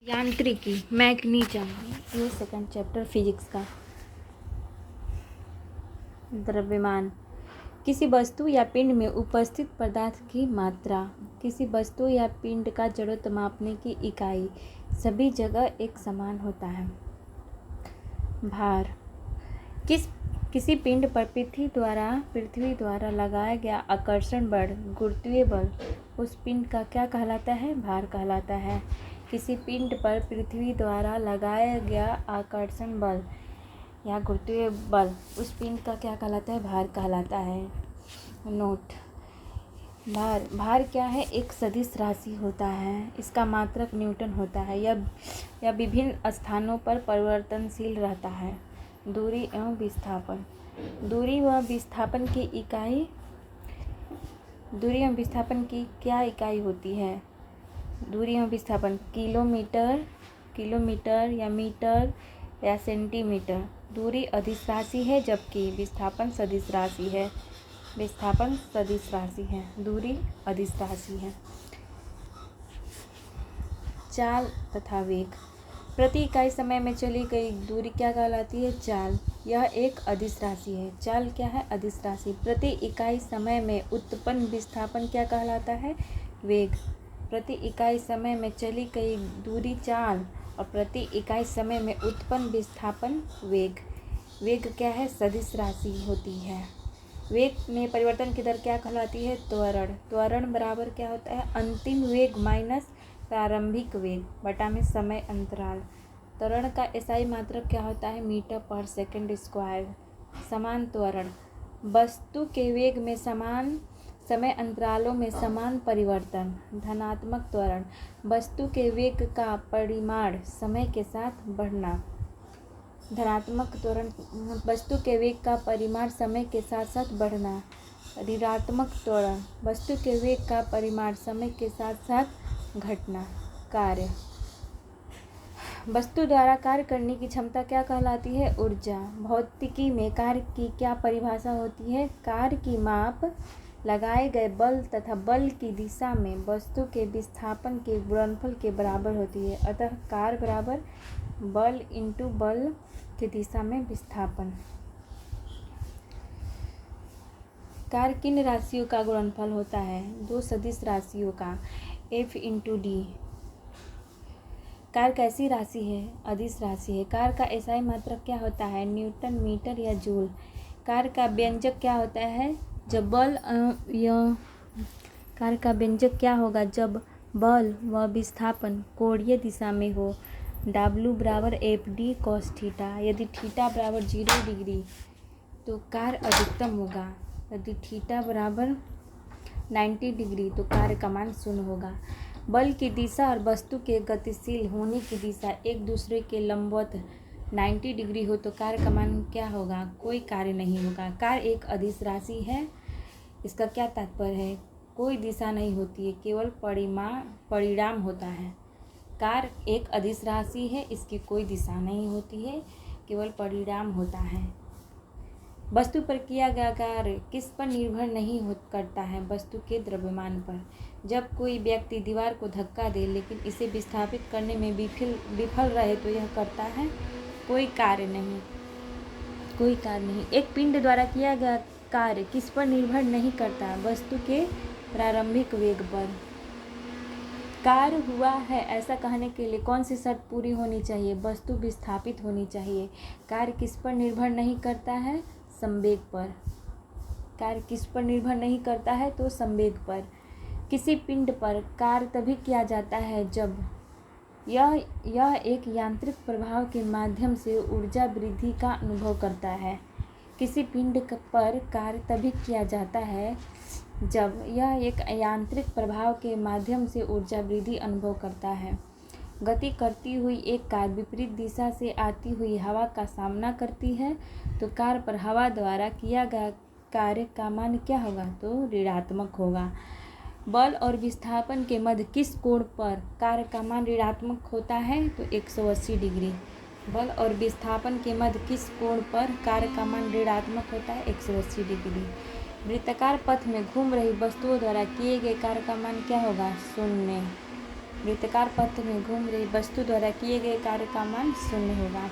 यांत्रिकी मैकेनिज्म, ये second chapter physics का। द्रव्यमान किसी वस्तु या पिंड में उपस्थित पदार्थ की मात्रा, किसी वस्तु या पिंड का जड़त्व मापने की इकाई सभी जगह एक समान होता है। भार किसी पिंड पर पृथ्वी द्वारा लगाया गया आकर्षण बल, गुरुत्वीय बल, उस पिंड का क्या कहलाता है? भार कहलाता है। किसी पिंड पर पृथ्वी द्वारा लगाया गया आकर्षण बल या गुरुत्वीय बल, उस पिंड का क्या कहलाता है? भार कहलाता है। नोट: भार क्या है? एक सदिश राशि होता है। इसका मात्रक न्यूटन होता है। यह विभिन्न स्थानों पर परिवर्तनशील रहता है। दूरी एवं विस्थापन दूरी व विस्थापन की क्या इकाई होती है? दूरी एवं विस्थापन किलोमीटर या मीटर या सेंटीमीटर। दूरी अदिश राशि है जबकि विस्थापन सदिश राशि है। दूरी अदिश राशि है। चाल तथा वेग प्रति इकाई समय में चली गई दूरी क्या कहलाती है? चाल। यह एक अदिश राशि है। चाल क्या है? अदिश राशि। प्रति इकाई समय में उत्पन्न विस्थापन क्या कहलाता है? वेग। प्रति इकाई समय में चली गई दूरी चाल और प्रति इकाई समय में उत्पन्न विस्थापन वेग। वेग क्या है? सदिश राशि होती है। वेग में परिवर्तन की दर क्या कहलाती है? त्वरण। त्वरण बराबर क्या होता है? अंतिम वेग माइनस प्रारंभिक वेग बटा में समय अंतराल। त्वरण का SI मात्रक क्या होता है? मीटर पर सेकंड स्क्वायर। समान त्वरण वस्तु के वेग में समान समय अंतरालों में समान परिवर्तन। धनात्मक त्वरण वस्तु के वेग का परिमाण समय के साथ बढ़ना। धनात्मक त्वरण वस्तु के वेग का परिमाण समय के साथ साथ बढ़ना। ऋणात्मक त्वरण वस्तु के वेग का परिमाण समय के साथ साथ घटना। कार्य वस्तु द्वारा कार्य करने की क्षमता क्या कहलाती है? ऊर्जा। भौतिकी में कार्य की क्या परिभाषा होती है? कार्य की माप लगाए गए बल तथा बल की दिशा में वस्तु के विस्थापन के गुणनफल के बराबर होती है। अतः कार्य बराबर बल इंटू बल की दिशा में विस्थापन। कार्य किन राशियों का गुणनफल होता है? दो सदिश राशियों का, F इंटू डी। कार्य कैसी राशि है? अदिश राशि है। कार्य का SI मात्रक क्या होता है? न्यूटन, मीटर या जूल। कार्य का व्यंजक क्या होता है? कार्य का व्यंजक क्या होगा जब बल व विस्थापन कोणीय दिशा में हो? W बराबर FD cos थीटा। यदि थीटा बराबर 0 डिग्री तो कार्य अधिकतम होगा। यदि थीटा बराबर 90 डिग्री तो कार्य का मान 0 होगा। बल की दिशा और वस्तु के गतिशील होने की दिशा एक दूसरे के लंबवत 90 डिग्री हो तो कार्य का मान क्या होगा? कोई कार्य नहीं होगा। कार्य एक अदिश राशि है। इसका क्या तात्पर्य है? कोई दिशा नहीं होती है, केवल परिणाम होता है। कार्य एक अदिश राशि है, इसकी कोई दिशा नहीं होती है, केवल परिणाम होता है। वस्तु पर किया गया कार्य किस पर निर्भर नहीं करता है? वस्तु के द्रव्यमान पर। जब कोई व्यक्ति दीवार को धक्का दे लेकिन इसे विस्थापित करने में विफल रहे तो यह करता है? कोई कार्य नहीं। एक पिंड द्वारा किया गया कार्य किस पर निर्भर नहीं करता? वस्तु के प्रारंभिक वेग पर। कार्य हुआ है ऐसा कहने के लिए कौन सी शर्त पूरी होनी चाहिए? वस्तु विस्थापित होनी चाहिए। कार्य किस पर निर्भर नहीं करता है? संवेग पर। कार्य किस पर निर्भर नहीं करता है? तो संवेग पर। किसी पिंड पर कार्य तभी किया जाता है जब यह एक यांत्रिक प्रभाव के माध्यम से ऊर्जा वृद्धि का अनुभव करता है। किसी पिंड पर कार्य तभी किया जाता है जब यह एक यांत्रिक प्रभाव के माध्यम से ऊर्जा वृद्धि अनुभव करता है। गति करती हुई एक कार विपरीत दिशा से आती हुई हवा का सामना करती है तो कार पर हवा द्वारा किया गया कार्य का मान क्या होगा? तो ऋणात्मक होगा। बल और विस्थापन के मध्य किस कोण पर कार्य का मान ऋणात्मक होता है? तो 180 डिग्री। बल और विस्थापन के मध्य किस कोण पर कार्य का मान ऋणात्मक होता है? 180 डिग्री। वृत्ताकार पथ में घूम रही वस्तुओं द्वारा किए गए कार्य का मान क्या होगा? 0। वृत्ताकार पथ में घूम रही वस्तु द्वारा किए गए कार्य का मान शून्य होगा।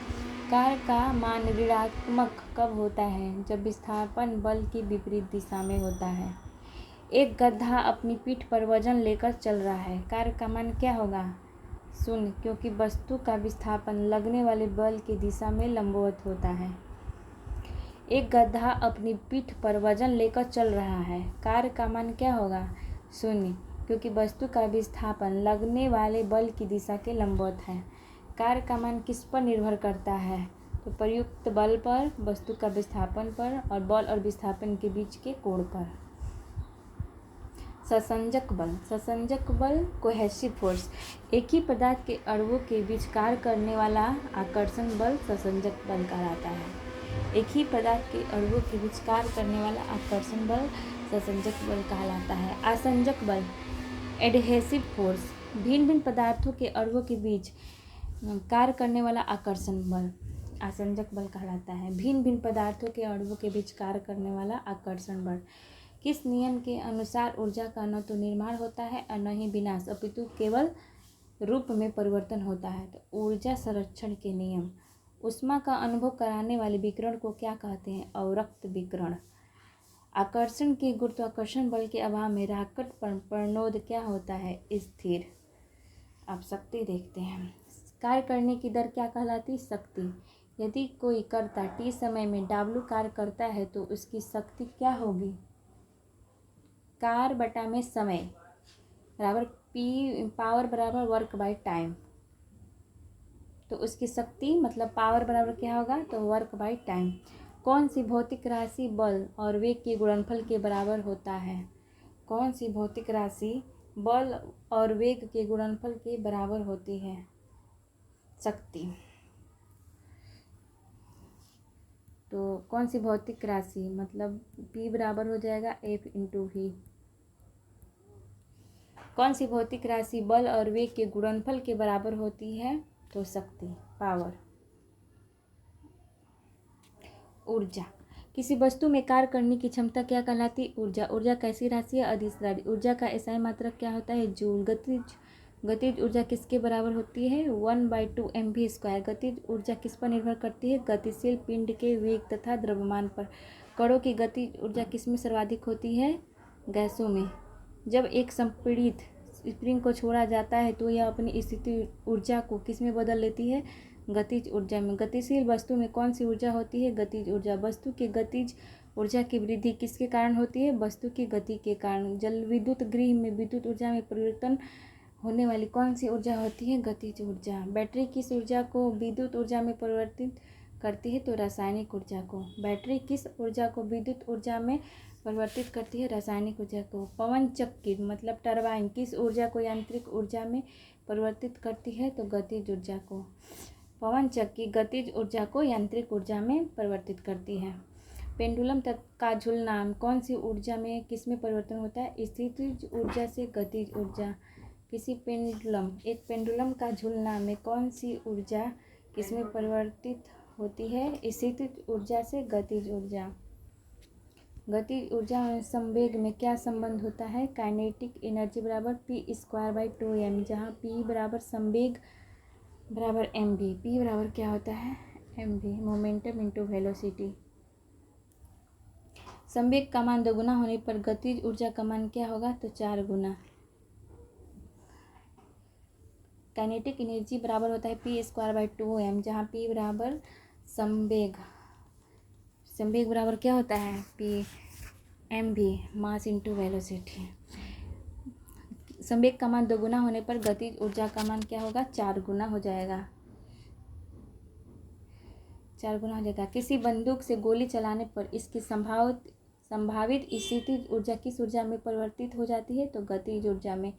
कार्य का मान ऋणात्मक कब होता है? जब विस्थापन बल की विपरीत दिशा में होता है। एक गधा अपनी पीठ पर वजन लेकर चल रहा है। कार्य का मान क्या होगा? शून्य, क्योंकि वस्तु का विस्थापन लगने वाले बल की दिशा में लंबवत होता है। एक गधा अपनी पीठ पर वजन लेकर चल रहा है। कार्य का मान क्या होगा? शून्य, क्योंकि वस्तु का विस्थापन लगने वाले बल की दिशा के लंबवत है। कार्य का मान किस पर निर्भर करता है? तो प्रयुक्त बल पर, वस्तु का विस्थापन पर और बल और विस्थापन के बीच के कोण पर। ससंजक बल। ससंजक बल कोहेसिव फोर्स, एक ही पदार्थ के अणुओं के बीच कार्य करने वाला आकर्षण बल ससंजक बल कहलाता है। एक ही पदार्थ के अणुओं के बीच कार्य करने वाला आकर्षण बल ससंजक बल कहलाता है। आसंजक बल एडहेसिव फोर्स, भिन्न भिन्न पदार्थों के अणुओं के बीच कार्य करने वाला आकर्षण बल आसंजक बल कहलाता है। भिन्न भिन्न पदार्थों के अणुओं के बीच कार्य करने वाला आकर्षण बल। किस नियम के अनुसार ऊर्जा का न तो निर्माण होता है और न ही विनाश, अपितु केवल रूप में परिवर्तन होता है? तो ऊर्जा संरक्षण के नियम। ऊष्मा का अनुभव कराने वाले विकिरण को क्या कहते हैं? अवरक्त विकिरण। आकर्षण के गुरुत्वाकर्षण बल के अभाव में रॉकेट पर प्रणोद क्या होता है? स्थिर। अब शक्ति देखते हैं। कार्य करने की दर क्या कहलाती? शक्ति। यदि कोई कर्ता t समय में W कार्य करता है तो उसकी शक्ति क्या होगी? कार्य बटा में समय बराबर P पावर बराबर वर्क बाय टाइम। तो उसकी शक्ति मतलब पावर बराबर क्या होगा? तो वर्क बाय टाइम। कौन सी भौतिक राशि बल और वेग के गुणनफल के बराबर होता है? कौन सी भौतिक राशि बल और वेग के गुणनफल के बराबर होती है? शक्ति। तो कौन सी भौतिक राशि मतलब P बराबर हो जाएगा F इंटू V। कौन सी भौतिक राशि बल और वेग के गुणनफल के बराबर होती है? तो शक्ति, पावर। ऊर्जा। किसी वस्तु में कार्य करने की क्षमता क्या कहलाती? ऊर्जा। ऊर्जा कैसी राशि है? अदिश राशि। ऊर्जा का एसआई मात्रक क्या होता है? जूल। गतिज ऊर्जा किसके बराबर होती है? 1/2 mv²। गतिज ऊर्जा किस पर निर्भर करती है? गतिशील पिंड के वेग तथा द्रव्यमान पर। कणों की गतिज ऊर्जा किस में सर्वाधिक होती है? गैसों में। जब एक संपीड़ित स्प्रिंग को छोड़ा जाता है तो यह अपनी स्थिति ऊर्जा को किस में बदल लेती है? गतिज ऊर्जा में। गतिशील वस्तु में कौन सी ऊर्जा होती है? गतिज ऊर्जा। वस्तु की गतिज ऊर्जा की वृद्धि किसके कारण होती है? वस्तु की गति के कारण। जल विद्युत गृह में विद्युत ऊर्जा में परिवर्तन होने वाली कौन सी ऊर्जा होती है? गतिज ऊर्जा। बैटरी किस ऊर्जा को विद्युत ऊर्जा में परिवर्तित करती है? तो रासायनिक ऊर्जा को। बैटरी किस ऊर्जा को विद्युत ऊर्जा में परिवर्तित करती है? रासायनिक ऊर्जा को। पवन चक्की मतलब टरबाइन किस ऊर्जा को यांत्रिक ऊर्जा में परिवर्तित करती है? तो गतिज ऊर्जा को। पवन चक्की गतिज ऊर्जा को यांत्रिक ऊर्जा में परिवर्तित करती है। पेंडुलम का झूलना कौन सी ऊर्जा में किस में परिवर्तन होता है? स्थितिज ऊर्जा से गतिज ऊर्जा। एक पेंडुलम का झूलना में कौन सी ऊर्जा किस में परिवर्तित होती है? स्थितिज ऊर्जा से गतिज ऊर्जा। गतिज ऊर्जा और संवेग में क्या संबंध होता है? काइनेटिक एनर्जी बराबर P²/2m, जहाँ P बराबर संवेग बराबर mv। P बराबर क्या होता है? mv, momentum into velocity. संवेग का मान 2 गुना होने पर गतिज ऊर्जा का मान क्या होगा? तो 4 गुना। काइनेटिक एनर्जी बराबर होता है P²/2m, जहाँ P बराबर संवेग बराबर क्या होता है? P mv, mass into velocity. संवेग का मान 2 गुना होने पर गतिज ऊर्जा का मान क्या होगा? 4 गुना हो जाएगा। 4 गुना हो जाएगा। किसी बंदूक से गोली चलाने पर इसकी संभावित स्थितिज ऊर्जा किस ऊर्जा में परिवर्तित हो जाती है? तो गतिज ऊर्जा में।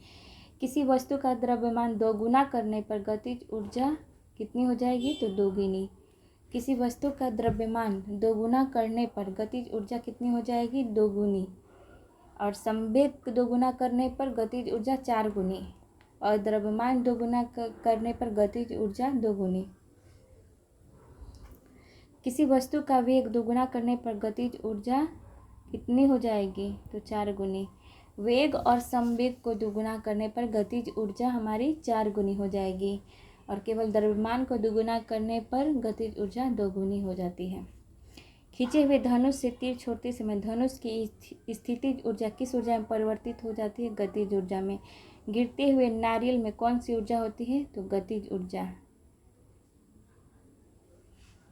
किसी वस्तु का द्रव्यमान 2 गुना करने पर गतिज ऊर्जा कितनी हो जाएगी? तो 2 गुनी। किसी वस्तु का द्रव्यमान 2 गुना करने पर गतिज ऊर्जा कितनी हो जाएगी? 2 गुनी। और संवेग 2 गुना करने पर गतिज ऊर्जा 4 गुनी और द्रव्यमान 2 गुना करने पर गतिज ऊर्जा 2 गुनी। किसी वस्तु का वेग 2 गुना करने पर गतिज ऊर्जा कितनी हो जाएगी? तो 4 गुनी। वेग और संवेग को दुगुना करने पर गतिज ऊर्जा हमारी 4 गुनी हो जाएगी और केवल द्रव्यमान को दुगुना करने पर गतिज ऊर्जा 2 गुनी हो जाती है। खींचे हुए धनुष से तीर छोड़ते समय धनुष की स्थितिज ऊर्जा किस ऊर्जा में परिवर्तित हो जाती है? गतिज ऊर्जा में। गिरते हुए नारियल में कौन सी ऊर्जा होती है? तो गतिज ऊर्जा।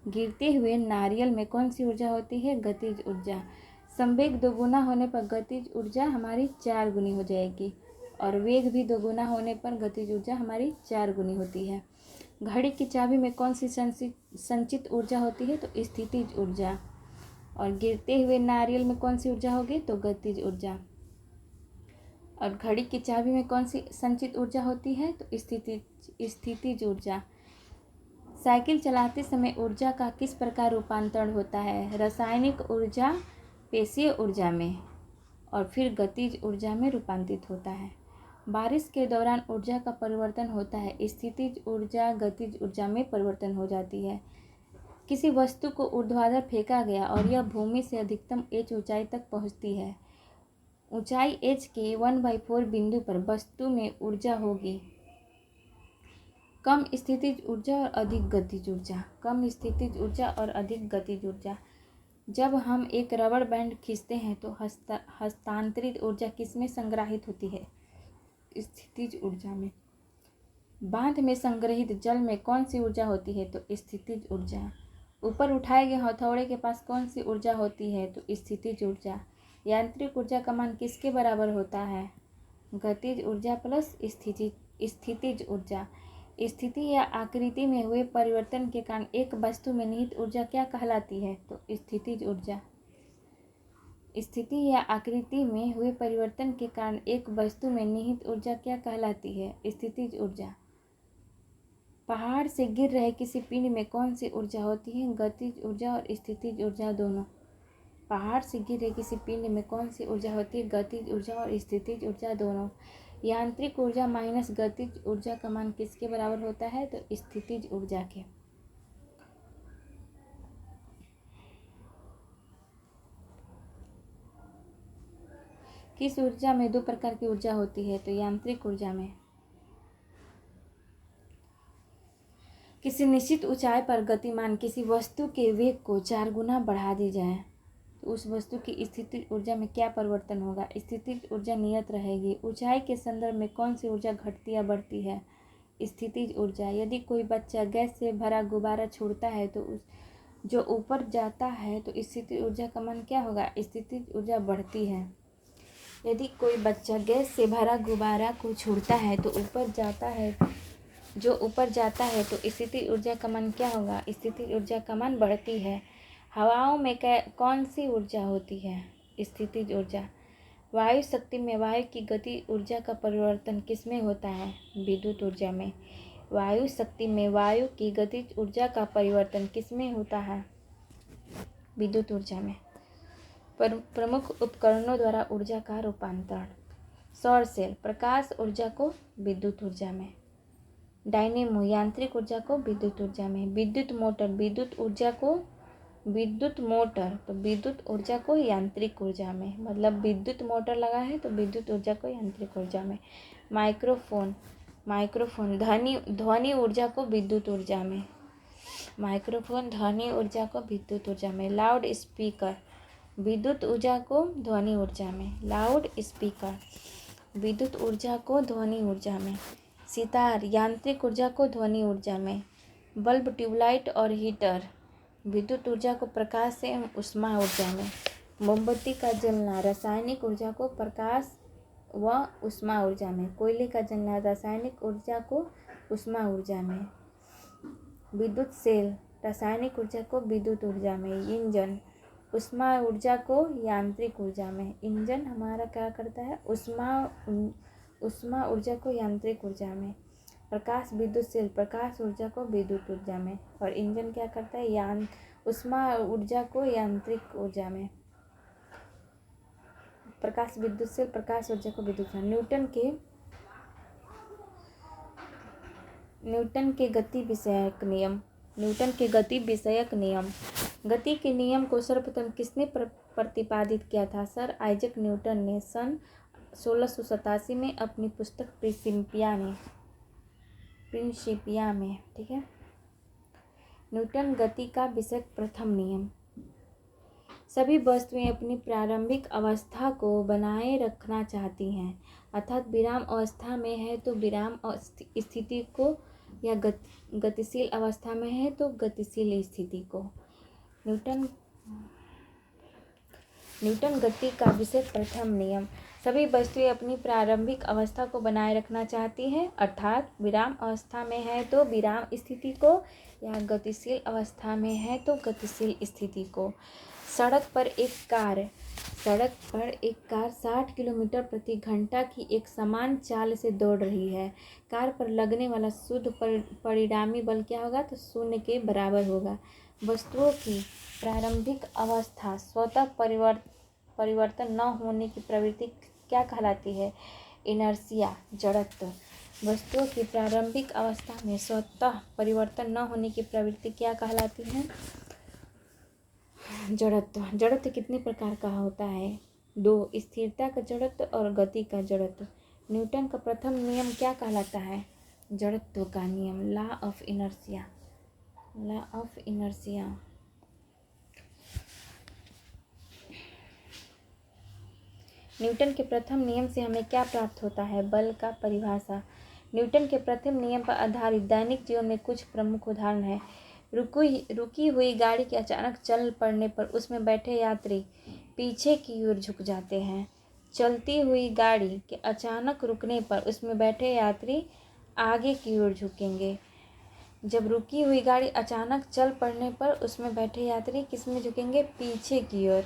गिरते हुए नारियल में कौन सी ऊर्जा होती है? गतिज ऊर्जा। संवेग दोगुना होने पर गतिज ऊर्जा हमारी 4 गुनी हो जाएगी और वेग भी दोगुना होने पर गतिज ऊर्जा हमारी 4 गुनी होती है। घड़ी की चाबी में कौन सी संचित ऊर्जा होती है? तो स्थितिज ऊर्जा। और गिरते हुए नारियल में कौन सी ऊर्जा होगी? तो गतिज ऊर्जा। और घड़ी की चाबी में कौन सी संचित ऊर्जा होती है? तो स्थितिज ऊर्जा। साइकिल चलाते समय ऊर्जा का किस प्रकार रूपांतरण होता है? रासायनिक ऊर्जा पेशीय ऊर्जा में और फिर गतिज ऊर्जा में रूपांतरित होता है। बारिश के दौरान ऊर्जा का परिवर्तन होता है। स्थितिज ऊर्जा गतिज ऊर्जा में परिवर्तन हो जाती है। किसी वस्तु को ऊर्ध्वाधर फेंका गया और यह भूमि से अधिकतम h ऊंचाई तक पहुंचती है। ऊंचाई h के 1/4 बिंदु पर वस्तु में ऊर्जा होगी कम स्थितिज ऊर्जा और अधिक गतिज ऊर्जा। कम स्थितिज ऊर्जा और अधिक गतिज ऊर्जा। जब हम एक रबड़ बैंड खींचते हैं तो हस्तांतरित ऊर्जा किसमें संग्रहित होती है? स्थितिज ऊर्जा में। बांध में संग्रहित जल में कौन सी ऊर्जा होती है? तो स्थितिज ऊर्जा। ऊपर उठाए गए हथौड़े के पास कौन सी ऊर्जा होती है? तो स्थितिज ऊर्जा। यांत्रिक ऊर्जा का मान किसके बराबर होता है? गतिज ऊर्जा प्लस स्थितिज ऊर्जा। स्थिति या आकृति में हुए परिवर्तन के कारण एक वस्तु में निहित ऊर्जा क्या कहलाती है? तो स्थितिज ऊर्जा। स्थिति या आकृति में हुए परिवर्तन के कारण एक वस्तु में निहित ऊर्जा क्या कहलाती है? स्थितिज ऊर्जा। पहाड़ से गिर रहे किसी पिंड में कौन सी ऊर्जा होती है? गतिज ऊर्जा और स्थितिज ऊर्जा दोनों। पहाड़ से गिर रहे किसी पिंड में कौन सी ऊर्जा होती है? गतिज ऊर्जा और स्थितिज ऊर्जा दोनों। यांत्रिक ऊर्जा माइनस गतिज ऊर्जा का मान किसके बराबर होता है? तो स्थितिज ऊर्जा के। किस ऊर्जा में 2 प्रकार की ऊर्जा होती है? तो यांत्रिक ऊर्जा में। किसी निश्चित ऊंचाई पर गतिमान किसी वस्तु के वेग को 4 गुना बढ़ा दी जाए तो उस वस्तु की स्थितिज ऊर्जा में क्या परिवर्तन होगा? स्थितिज ऊर्जा नियत रहेगी। ऊंचाई के संदर्भ में कौन सी ऊर्जा घटती या बढ़ती है? स्थितिज ऊर्जा। यदि कोई बच्चा गैस से भरा गुब्बारा छोड़ता है तो जो ऊपर जाता है तो स्थितिज ऊर्जा का मान क्या होगा? स्थितिज ऊर्जा बढ़ती है। यदि कोई बच्चा गैस से भरा गुब्बारा को छोड़ता है तो ऊपर जाता है जो ऊपर जाता है तो स्थितिज ऊर्जा का मान क्या होगा? स्थितिज ऊर्जा का मान बढ़ती है। हवाओं में कौन सी ऊर्जा होती है? स्थितिज ऊर्जा। वायु शक्ति में वायु की गति ऊर्जा का परिवर्तन किसमें होता है? विद्युत ऊर्जा में। वायु शक्ति में वायु की गतिज ऊर्जा का परिवर्तन किसमें होता है? विद्युत ऊर्जा में। प्रमुख उपकरणों द्वारा ऊर्जा का रूपांतरण। सौर सेल प्रकाश ऊर्जा को विद्युत ऊर्जा में। डायनेमो यांत्रिक ऊर्जा को विद्युत ऊर्जा में। विद्युत मोटर विद्युत ऊर्जा को विद्युत मोटर तो विद्युत ऊर्जा को यांत्रिक ऊर्जा में। मतलब विद्युत मोटर लगा है तो विद्युत ऊर्जा को यांत्रिक ऊर्जा में। माइक्रोफोन ध्वनि ऊर्जा को विद्युत ऊर्जा में। माइक्रोफोन ध्वनि ऊर्जा को विद्युत ऊर्जा में। लाउड स्पीकर विद्युत ऊर्जा को ध्वनि ऊर्जा में। लाउड स्पीकर विद्युत ऊर्जा को ध्वनि ऊर्जा में। सितार यांत्रिक ऊर्जा को ध्वनि ऊर्जा में। बल्ब ट्यूबलाइट और हीटर विद्युत ऊर्जा को प्रकाश एवं ऊष्मा ऊर्जा में। मोमबत्ती का जलना रासायनिक ऊर्जा को प्रकाश व ऊष्मा ऊर्जा में। कोयले का जलना रासायनिक ऊर्जा को ऊष्मा ऊर्जा में। विद्युत सेल रासायनिक ऊर्जा को विद्युत ऊर्जा में। इंजन ऊष्मा ऊर्जा को यांत्रिक ऊर्जा में। इंजन हमारा क्या करता है? ऊष्मा ऊर्जा को यांत्रिक ऊर्जा में। प्रकाश विद्युत सेल प्रकाश ऊर्जा को विद्युत ऊर्जा में और इंजन क्या करता है? ऊष्मा ऊर्जा को यांत्रिक ऊर्जा में। प्रकाश विद्युत सेल प्रकाश ऊर्जा को विद्युत ऊर्जा। न्यूटन के गति विषयक नियम। न्यूटन के गति विषयक नियम। गति के नियम को सर्वप्रथम किसने प्रतिपादित किया था? सर आइजैक न्यूटन ने सन 1687 में अपनी पुस्तक प्रिंसिपिया में, ठीक है। न्यूटन गति का विषय प्रथम नियम। सभी वस्तुएं अपनी प्रारंभिक अवस्था को बनाए रखना चाहती हैं, अर्थात विराम अवस्था में है तो विराम स्थिति को, या गतिशील अवस्था में है तो गतिशील स्थिति को। न्यूटन गति का विषय प्रथम नियम। सभी वस्तुएं अपनी प्रारंभिक अवस्था को बनाए रखना चाहती हैं, अर्थात विराम अवस्था में है तो विराम स्थिति को, या गतिशील अवस्था में है तो गतिशील स्थिति को। सड़क पर एक कार 60 किलोमीटर प्रति घंटा की एक समान चाल से दौड़ रही है। कार पर लगने वाला शुद्ध परिणामी बल क्या होगा, तो 0 के बराबर होगा। वस्तुओं की प्रारंभिक अवस्था स्वतः परिवर्तन न होने की प्रवृत्ति क्या कहलाती है, इनर्शिया, जड़त्व। वस्तुओं की प्रारंभिक अवस्था में स्वतः परिवर्तन न होने की प्रवृत्ति क्या कहलाती है, जड़त्व। जड़त्व कितने प्रकार का होता है, 2, स्थिरता का जड़त्व और गति का जड़त्व। न्यूटन का प्रथम नियम क्या कहलाता है, जड़त्व का नियम, लॉ ऑफ इनर्शिया। न्यूटन के प्रथम नियम से हमें क्या प्राप्त होता है, बल का परिभाषा। न्यूटन के प्रथम नियम पर आधारित दैनिक जीवन में कुछ प्रमुख उदाहरण हैं। रुकी हुई गाड़ी के अचानक चल पड़ने पर उसमें बैठे यात्री पीछे की ओर झुक जाते हैं। चलती हुई गाड़ी के अचानक रुकने पर उसमें बैठे यात्री आगे की ओर झुकेंगे। जब रुकी हुई गाड़ी अचानक चल पड़ने पर उसमें बैठे यात्री किस में झुकेंगे, पीछे की ओर।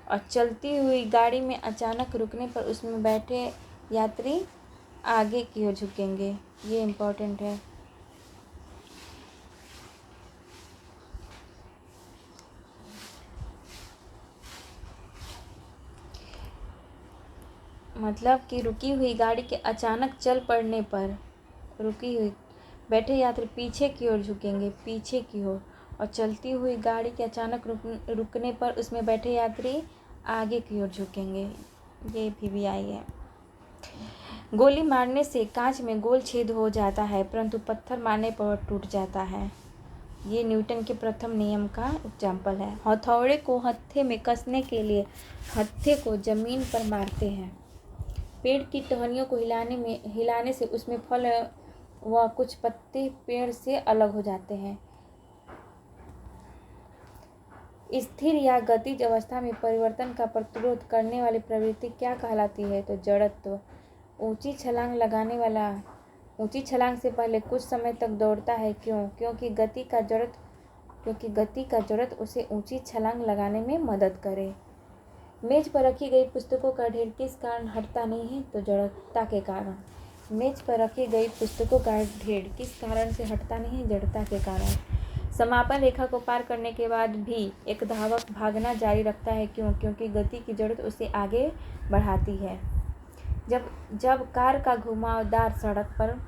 और चलती हुई गाड़ी में अचानक रुकने पर उसमें बैठे यात्री आगे की ओर झुकेंगे। ये इम्पोर्टेंट है। मतलब कि रुकी हुई गाड़ी के अचानक चल पड़ने पर बैठे यात्री पीछे की ओर झुकेंगे, पीछे की ओर। और चलती हुई गाड़ी के अचानक रुकने पर उसमें बैठे यात्री आगे की ओर झुकेंगे। ये भी आई है। गोली मारने से कांच में गोल छेद हो जाता है, परंतु पत्थर मारने पर टूट जाता है। ये न्यूटन के प्रथम नियम का एग्जाम्पल है। हथौड़े को हत्थे में कसने के लिए हत्थे को जमीन पर मारते हैं। पेड़ की टहनियों को हिलाने से उसमें फल व कुछ पत्ते पेड़ से अलग हो जाते हैं। स्थिर या गतिज अवस्था में परिवर्तन का प्रतिरोध करने वाली प्रवृत्ति क्या कहलाती है, तो जड़त्व। ऊंची छलांग लगाने वाला ऊंची छलांग से पहले कुछ समय तक दौड़ता है, क्यों? क्योंकि गति का जड़त्व उसे ऊंची छलांग लगाने में मदद करे। मेज पर रखी गई पुस्तकों का ढेर किस कारण हटता नहीं है, तो जड़ता के कारण। मेज पर रखी गई पुस्तकों का ढेर किस कारण से हटता नहीं है, जड़ता के कारण। समापन रेखा को पार करने के बाद भी एक धावक भागना जारी रखता है, क्यों? क्योंकि गति की जड़त्व उसे आगे बढ़ाती है। जब कार का घुमावदार सड़क पर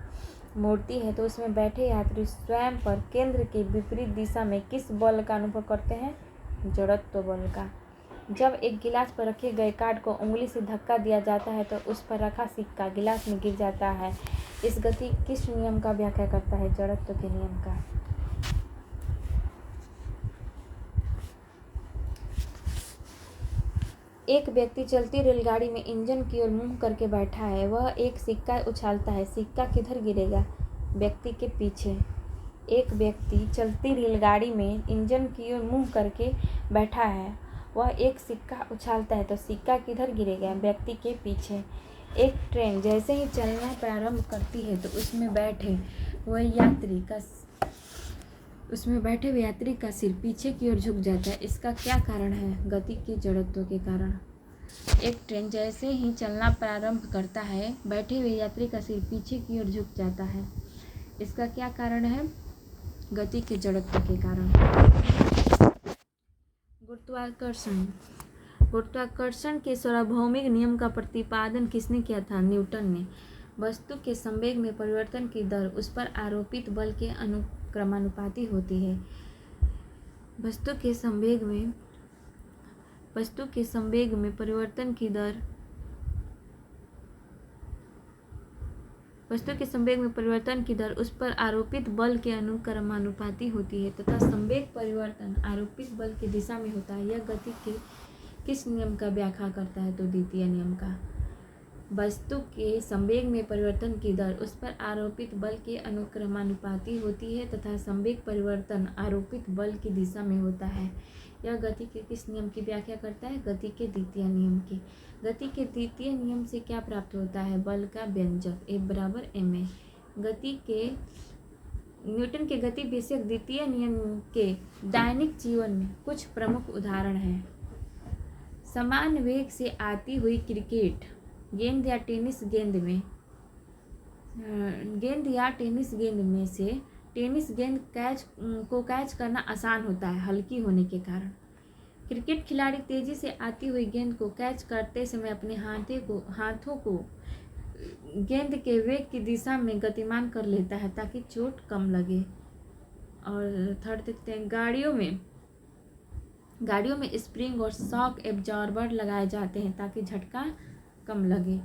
मुड़ती है तो उसमें बैठे यात्री स्वयं पर केंद्र के विपरीत दिशा में किस बल का अनुभव करते हैं, जड़त्व बल का। जब एक गिलास पर रखे गए कार्ड को उंगली से धक्का दिया जाता है तो उस पर रखा सिक्का गिलास में गिर जाता है। इस गति किस नियम का व्याख्या करता है, जड़त्व के नियम का। एक व्यक्ति चलती रेलगाड़ी में इंजन की ओर मुंह करके बैठा है। वह एक सिक्का उछालता है। सिक्का किधर गिरेगा, व्यक्ति के पीछे। एक व्यक्ति चलती रेलगाड़ी में इंजन की ओर मुंह करके बैठा है। वह एक सिक्का उछालता है तो सिक्का किधर गिरेगा, व्यक्ति के पीछे। एक ट्रेन जैसे ही चलना प्रारंभ करती है तो उसमें बैठे हुए यात्री का सिर पीछे की ओर झुक जाता है। इसका क्या कारण है, गति के जड़त्व के कारण। एक ट्रेन जैसे ही चलना प्रारंभ करता है, बैठे हुए यात्री का सिर पीछे की ओर झुक जाता है। इसका क्या कारण है, गति के जड़त्व के कारण। गुरुत्वाकर्षण के सार्वभौमिक नियम का प्रतिपादन किसने किया था, न्यूटन ने। वस्तु के संवेग में परिवर्तन की दर उस पर आरोपित बल के अनुक्रमानुपाती होती है। वस्तु के संवेग में परिवर्तन की दर वस्तु के संवेग में परिवर्तन की दर उस पर आरोपित बल के अनुक्रमानुपाती होती है तथा संवेग परिवर्तन आरोपित बल की दिशा में होता है। यह गति के किस नियम का व्याख्या करता है? तो द्वितीय नियम का। वस्तु के संवेग में परिवर्तन की दर उस पर आरोपित बल के अनुक्रमानुपाती होती है तथा संवेग परिवर्तन आरोपित बल की दिशा में होता है। यह गति के किस नियम की व्याख्या करता है? गति के द्वितीय नियम की। गति के द्वितीय नियम से क्या प्राप्त होता है? बल का व्यंजक F बराबर ma। गति के न्यूटन के गति विषयक द्वितीय नियम के दैनिक जीवन में कुछ प्रमुख उदाहरण हैं। समान वेग से आती हुई क्रिकेट गेंद या टेनिस गेंद में से टेनिस गेंद कैच करना आसान होता है हल्की होने के कारण। क्रिकेट खिलाड़ी तेजी से आती हुई गेंद को कैच करते समय अपने हाथों को गेंद के वेग की दिशा में गतिमान कर लेता है ताकि चोट कम लगे। और थर्ड देखते हैं, गाड़ियों में स्प्रिंग और शॉक एब्जॉर्बर लगाए जाते हैं ताकि झटका कम लगे।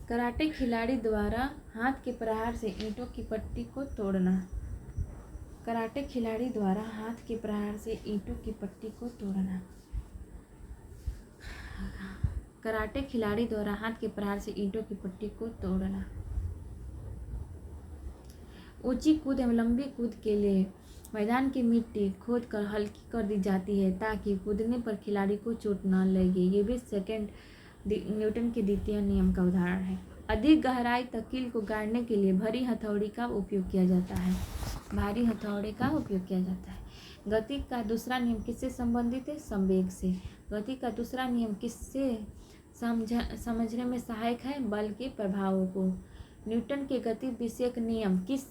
कराटे खिलाड़ी द्वारा हाथ के प्रहार से ईंटों की पट्टी को तोड़ना। कराटे खिलाड़ी द्वारा हाथ के प्रहार से ईंटों की पट्टी को तोड़ना। कराटे खिलाड़ी द्वारा हाथ के प्रहार से ईंटों की पट्टी को तोड़ना। ऊंची कूद एवं लंबी कूद के लिए मैदान की मिट्टी खोद कर हल्की कर दी जाती है ताकि कूदने पर खिलाड़ी को चोट न लगे। ये भी सेकंड न्यूटन के द्वितीय नियम का उदाहरण है। अधिक गहराई तक कील को गाड़ने के लिए भारी हथौड़ी का उपयोग किया जाता है। भारी हथौड़े का उपयोग किया जाता है। गति का दूसरा नियम किससे संबंधित है? संवेग से। गति का दूसरा नियम किससे समझने में सहायक है? बल के प्रभावों को। न्यूटन के गति विषयक नियम किस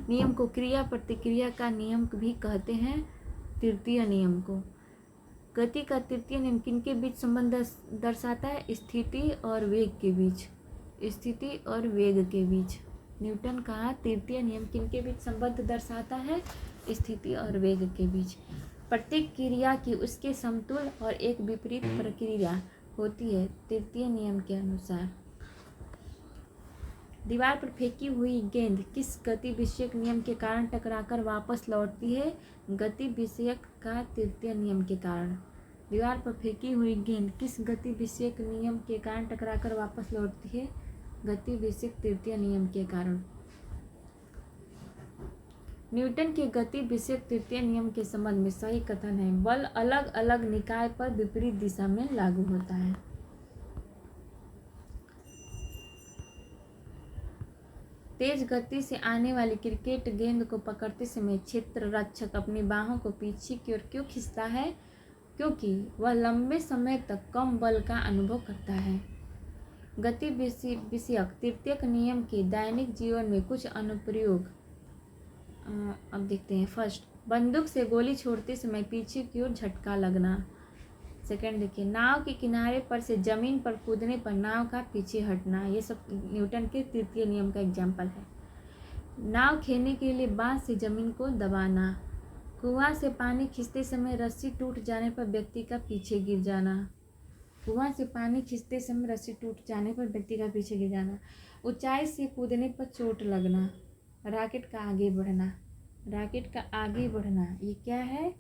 नियम को क्रिया प्रतिक्रिया का नियम भी कहते हैं? तृतीय नियम को। गति का तृतीय नियम किनके बीच संबंध दर्शाता है? स्थिति और वेग के बीच। स्थिति और वेग के बीच। न्यूटन का तृतीय नियम किनके बीच संबंध दर्शाता है? स्थिति और वेग के बीच। प्रत्येक क्रिया की उसके समतुल और एक विपरीत प्रक्रिया होती है तृतीय नियम के अनुसार। दीवार पर फेंकी हुई गेंद किस गति विषयक नियम के कारण टकराकर वापस लौटती है? गति विषयक का तृतीय नियम के कारण। दीवार पर फेंकी हुई गेंद किस गति विषयक नियम के कारण टकराकर वापस लौटती है? गति विषयक तृतीय नियम के कारण। न्यूटन के गति विषयक तृतीय नियम के संबंध में सही कथन है। बल अलग अलग निकाय पर विपरीत दिशा में लागू होता है। तेज गति से आने वाली क्रिकेट गेंद को पकड़ते समय क्षेत्र रक्षक अपनी बाहों को पीछे की ओर क्यों खींचता है? क्योंकि वह लंबे समय तक कम बल का अनुभव करता है। गति विषयक तृतीय नियम के दैनिक जीवन में कुछ अनुप्रयोग अब देखते हैं। फर्स्ट, बंदूक से गोली छोड़ते समय पीछे की ओर झटका लगना। सेकंड देखिए, नाव के किनारे पर से जमीन पर कूदने पर नाव का पीछे हटना। ये सब न्यूटन के तृतीय नियम का एग्जाम्पल है। नाव खेने के लिए बांस से जमीन को दबाना। कुआं से पानी खींचते समय रस्सी टूट जाने पर व्यक्ति का पीछे गिर जाना। कुआं से पानी खींचते समय रस्सी टूट जाने पर व्यक्ति का पीछे गिर जाना। ऊंचाई से कूदने पर चोट लगना। रॉकेट का आगे बढ़ना। रॉकेट का आगे बढ़ना ये क्या है?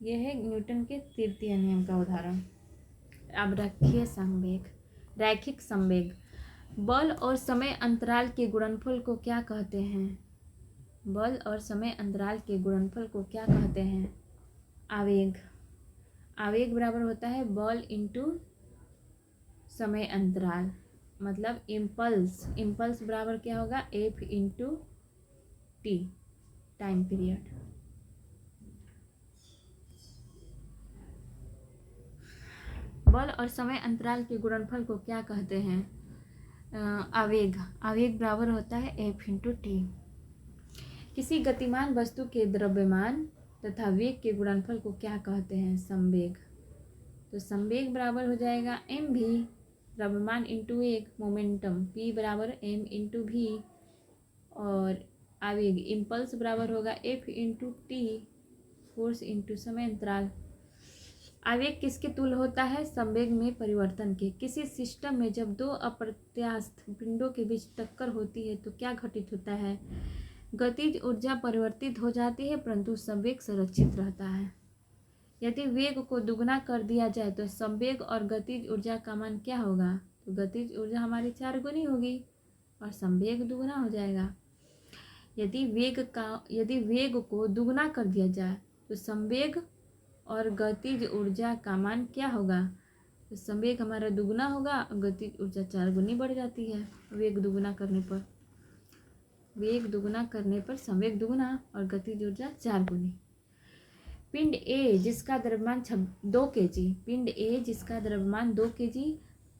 यह है न्यूटन के तृतीय नियम का उदाहरण। अब रखिए संवेग, रैखिक संवेग। बल और समय अंतराल के गुणनफल को क्या कहते हैं? बल और समय अंतराल के गुणनफल को क्या कहते हैं? आवेग। आवेग बराबर होता है बल इंटू समय अंतराल, मतलब इम्पल्स। इम्पल्स बराबर क्या होगा? F into T, time period. बल और समय अंतराल के गुणनफल को क्या कहते हैं? आवेग। आवेग बराबर होता है F इंटू टी। किसी गतिमान वस्तु के द्रव्यमान तथा वेग के गुणनफल को क्या कहते हैं? संवेग। तो संवेग बराबर हो जाएगा m भी, द्रव्यमान इंटू वेग, मोमेंटम p बराबर m इंटू v, और आवेग इम्पल्स बराबर होगा F into T, force into समय अंतराल। आवेग किसके तुल्य होता है? संवेग में परिवर्तन के। किसी सिस्टम में जब दो अप्रत्यास्थ पिंडों के बीच टक्कर होती है तो क्या घटित होता है? गतिज ऊर्जा परिवर्तित हो जाती है परंतु संवेग संरक्षित रहता है। यदि वेग को दुगना कर दिया जाए तो संवेग और गतिज ऊर्जा का मान क्या होगा? तो गतिज ऊर्जा हमारी 4 गुनी होगी और संवेग दुगना हो जाएगा। यदि वेग को दुगना कर दिया जाए तो संवेग और गतिज ऊर्जा का मान क्या होगा? तो संवेग हमारा दुगना होगा और गतिज ऊर्जा 4 गुनी बढ़ जाती है वेग दुगना करने पर संवेग दुगना और गतिज ऊर्जा 4 गुनी। पिंड ए जिसका द्रव्यमान 2 kg, पिंड ए जिसका द्रव्यमान 2 kg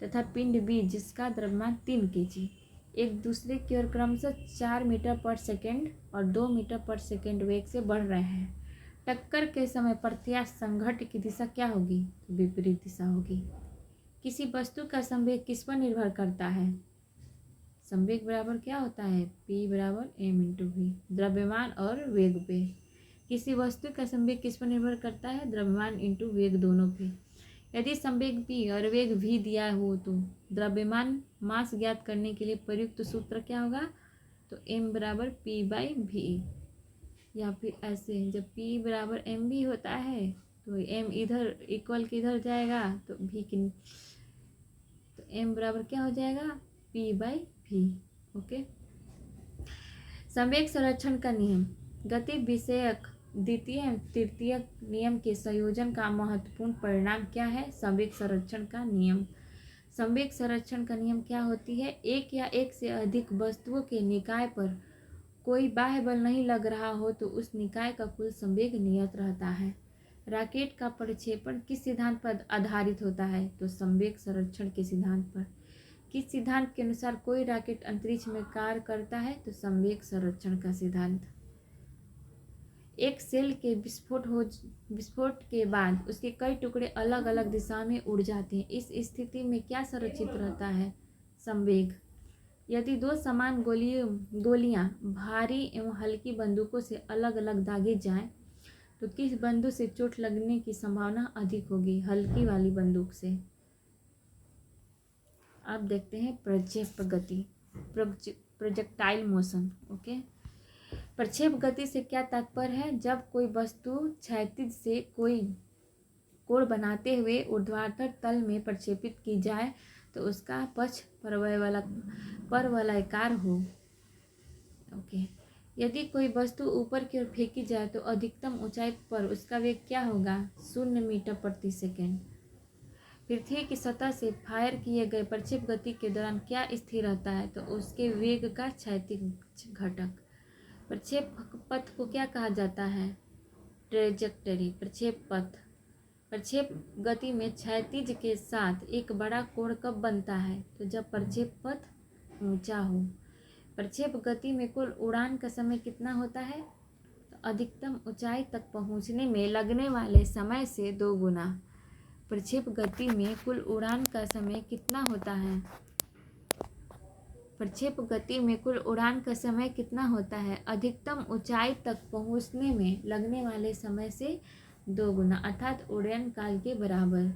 तथा पिंड बी जिसका द्रव्यमान 3 kg एक दूसरे की ओर क्रमशः 4 मीटर पर सेकेंड और 2 मीटर पर सेकेंड वेग से बढ़ रहे हैं। टक्कर के समय प्रत्यास्थ संघट्ट की दिशा क्या होगी? तो विपरीत दिशा होगी। किसी वस्तु का संवेग किस पर निर्भर करता है? संवेग बराबर क्या होता है? P बराबर m × v, द्रव्यमान और वेग पे। किसी वस्तु का संवेग किस पर निर्भर करता है? द्रव्यमान इंटू वेग दोनों पे। यदि संवेग p और वेग v दिया हो तो द्रव्यमान मास ज्ञात करने के लिए प्रयुक्त सूत्र क्या होगा? तो m बराबर p/v, या फिर ऐसे जब p बराबर mv होता है तो m इधर इक्वल के इधर जाएगा तो v की तो m बराबर क्या हो जाएगा? p/v। ओके। संवेग संरक्षण का नियम। गति विषयक द्वितीय तृतीय नियम के संयोजन का महत्वपूर्ण परिणाम क्या है? संवेग संरक्षण का नियम। संवेग संरक्षण का नियम क्या होती है? एक या एक से अधिक वस्तुओं के निकाय पर कोई बाह्य बल नहीं लग रहा हो तो उस निकाय का कुल संवेग नियत रहता है। रॉकेट का प्रक्षेपण किस सिद्धांत पर आधारित होता है? तो संवेग संरक्षण के सिद्धांत पर। किस सिद्धांत के अनुसार कोई रॉकेट अंतरिक्ष में कार्य करता है? तो संवेग संरक्षण का सिद्धांत। एक सेल के विस्फोट के बाद उसके कई टुकड़े अलग अलग दिशा में उड़ जाते हैं। इस स्थिति में क्या संरक्षित रहता है? संवेग। यदि 2 समान गोलियां भारी एवं हल्की बंदूकों से अलग अलग दागी जाएं तो किस बंदूक से चोट लगने की संभावना अधिक होगी? हल्की वाली बंदूक से। अब देखते हैं प्रक्षेप गति, प्रोजेक्टाइल मोशन। ओके। प्रक्षेप गति से क्या तात्पर्य है? जब कोई वस्तु क्षैतिज से कोई कोण बनाते हुए ऊर्ध्वाधर तल में प्रक्षेपित की जाए तो उसका पक्ष परवलयाकार हो। ओके। यदि कोई वस्तु ऊपर की ओर फेंकी जाए तो अधिकतम ऊंचाई पर उसका वेग क्या होगा? 0 मीटर प्रति सेकेंड। पृथ्वी की सतह से फायर किए गए प्रक्षेप गति के दौरान क्या स्थिर रहता है? तो उसके वेग का क्षैतिज घटक। प्रक्षेप पथ को क्या कहा जाता है? ट्रेजेक्टरी। प्रक्षेप पथ। प्रक्षेप गति में क्षैतिज के साथ एक बड़ा कोण कब बनता है? तो जब प्रक्षेप पथ ऊंचा हो। प्रक्षेप गति में कुल उड़ान का समय कितना होता है? तो अधिकतम ऊंचाई तक पहुंचने में लगने वाले समय से 2 गुना। प्रक्षेप गति में कुल उड़ान का समय कितना होता है? प्रक्षेप गति में कुल उड़ान का समय कितना होता है? अधिकतम ऊंचाई तक पहुंचने में लगने वाले समय से 2 गुना, अर्थात उड्डयन काल के बराबर।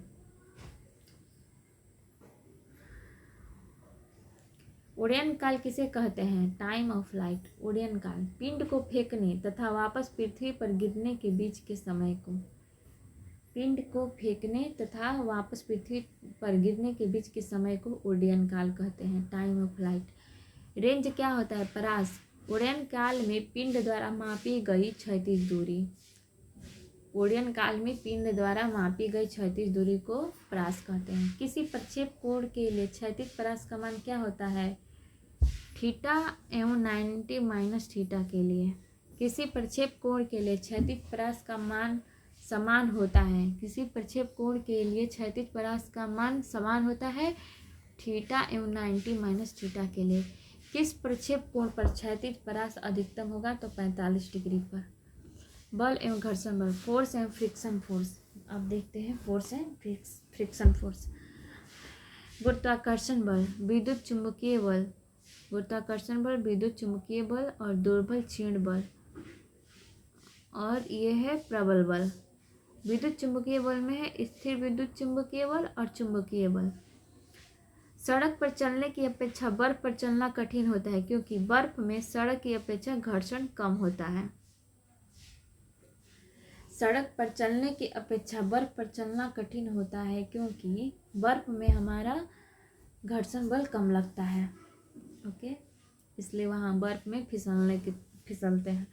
उड्डयन काल किसे कहते हैं? Time of flight. उड्डयन काल पिंड को फेंकने तथा वापस पृथ्वी पर गिरने के बीच के समय को। पिंड को फेंकने तथा वापस पृथ्वी पर गिरने के बीच के समय को उड्डयन काल कहते हैं, टाइम ऑफ फ्लाइट। रेंज क्या होता है? परास। उड्डयन काल में पिंड द्वारा मापी गई क्षैतिज दूरी। उड्डयन काल में पिंड द्वारा मापी गई क्षैतिज दूरी को परास कहते हैं। किसी प्रक्षेप कोण के लिए क्षैतिज परास का मान क्या होता है? थीटा एवं 90 माइनस थीटा के लिए। किसी प्रक्षेप कोण के लिए क्षैतिज परास का मान समान होता है। किसी प्रक्षेप कोण के लिए क्षैतिज परास का मान समान होता है थीटा एवं 90 माइनस थीटा के लिए। किस प्रक्षेप कोण पर क्षैतिज परास अधिकतम होगा? तो 45 डिग्री पर। बल एवं घर्षण बल, फोर्स एंड फ्रिक्शन फोर्स। अब देखते हैं फोर्स एंड फ्रिक्शन फोर्स। गुरुत्वाकर्षण बल, विद्युत चुंबकीय बल, गुरुत्वाकर्षण बल, विद्युत चुंबकीय बल और दुर्बल क्षीण बल, और ये है प्रबल बल। विद्युत चुंबकीय बल में है स्थिर विद्युत चुंबकीय बल और चुंबकीय बल। सड़क पर चलने की अपेक्षा बर्फ पर चलना कठिन होता है क्योंकि बर्फ में सड़क की अपेक्षा घर्षण कम होता है। सड़क पर चलने की अपेक्षा बर्फ पर चलना कठिन होता है क्योंकि बर्फ में हमारा घर्षण बल कम लगता है। ओके, इसलिए वहाँ बर्फ में फिसलते हैं।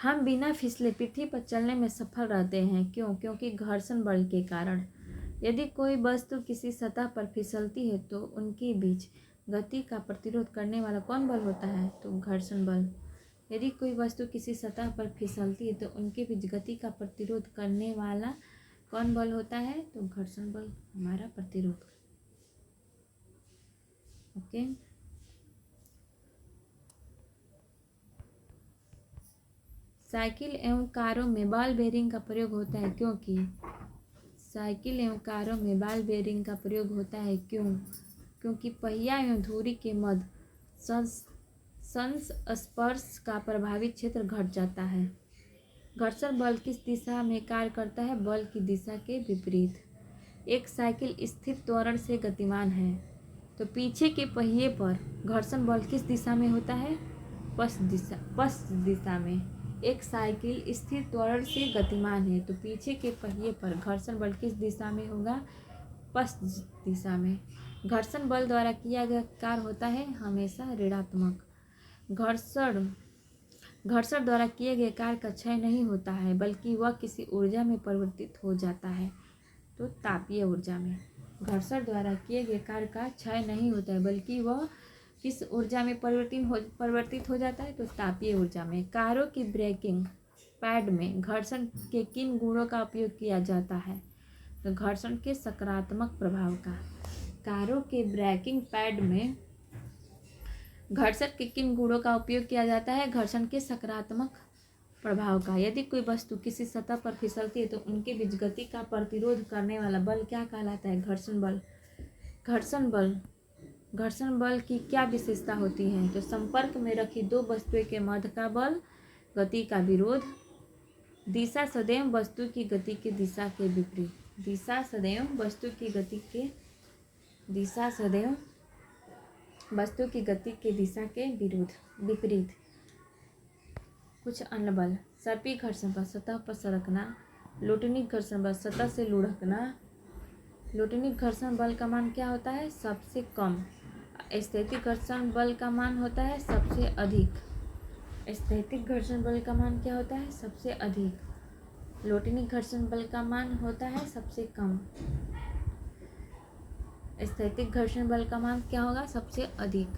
हम बिना फिसले पृथ्वी पर चलने में सफल रहते हैं। क्यों? क्योंकि घर्षण बल के कारण। यदि कोई वस्तु किसी सतह पर फिसलती है तो उनके बीच गति का प्रतिरोध करने वाला कौन बल होता है? तो घर्षण बल। यदि कोई वस्तु किसी सतह पर फिसलती है तो उनके बीच गति का प्रतिरोध करने वाला कौन बल होता है? तो घर्षण बल हमारा प्रतिरोध। ओके, साइकिल एवं कारों में बॉल बेयरिंग का प्रयोग होता है क्योंकि साइकिल एवं कारों में बॉल बेयरिंग का प्रयोग होता है क्योंकि पहिया एवं धुरी के मध्य संस्पर्श का प्रभावित क्षेत्र घट जाता है। घर्षण बल किस दिशा में कार्य करता है? बल की दिशा के विपरीत। एक साइकिल स्थिर त्वरण से गतिमान है तो पीछे के पहिए पर घर्षण बल किस दिशा में होता है? पश्चिम दिशा में। एक साइकिल स्थिर त्वरण से गतिमान है तो पीछे के पहिए पर घर्षण बल किस दिशा में होगा? पश्चिम दिशा में। घर्षण बल द्वारा किया गया कार्य होता है हमेशा ऋणात्मक। घर्षण द्वारा किए गए कार्य का क्षय नहीं होता है बल्कि वह किसी ऊर्जा में परिवर्तित हो जाता है, तो तापीय ऊर्जा में। घर्षण द्वारा किए गए कार्य का क्षय नहीं होता है बल्कि वह किस ऊर्जा में परिवर्तित हो जाता है? तो तापीय ऊर्जा में। कारों की ब्रेकिंग पैड में घर्षण के किन गुणों का उपयोग किया जाता है? तो घर्षण के सकारात्मक प्रभाव का। कारों के ब्रेकिंग पैड में घर्षण के किन गुणों का उपयोग किया जाता है? घर्षण के सकारात्मक प्रभाव का। यदि कोई वस्तु किसी सतह पर फिसलती है तो उनके बीच गति का प्रतिरोध करने वाला बल क्या कहलाता है? घर्षण बल। घर्षण बल की क्या विशेषता होती है? तो संपर्क में रखी दो वस्तुओं के मध्य का बल, गति का विरोध, दिशा सदैव वस्तु की गति की दिशा के विपरीत। दिशा सदैव वस्तु की गति के दिशा के विपरीत। कुछ अन्य बल। सर्पी घर्षण बल सतह पर सरकना। लोटनिक घर्षण बल सतह से लुढ़कना। लोटनिक घर्षण बल का मान क्या होता है? सबसे कम। स्थैतिक घर्षण बल का मान होता है सबसे अधिक। स्थैतिक घर्षण बल का मान क्या होता है? सबसे अधिक। लोटनिक घर्षण बल का मान होता है सबसे कम। स्थैतिक घर्षण बल का मान क्या होगा? सबसे अधिक।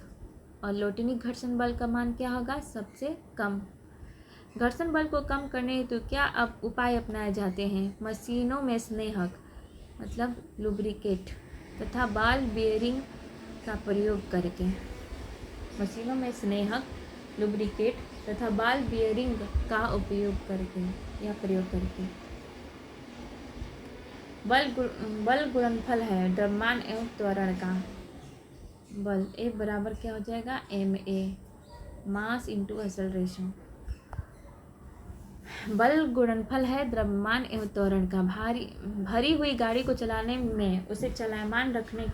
और लोटनिक घर्षण बल का मान क्या होगा? सबसे कम। घर्षण बल को कम करने हेतु क्या अब उपाय अपनाए जाते हैं? मशीनों में स्नेहक मतलब लुब्रिकेट तथा बॉल बेयरिंग का प्रयोग करके। मशीनों में स्नेहक, लुब्रिकेट तथा बॉल बेयरिंग का उपयोग करके या प्रयोग करके। बल गुणनफल है द्रव्यमान एवं त्वरण का। बल ए बराबर क्या हो जाएगा? ma, mass into acceleration. बल गुणनफल है द्रव्यमान एवं त्वरण का। भरी हुई गाड़ी को चलाने में उसे चलायमान रखने के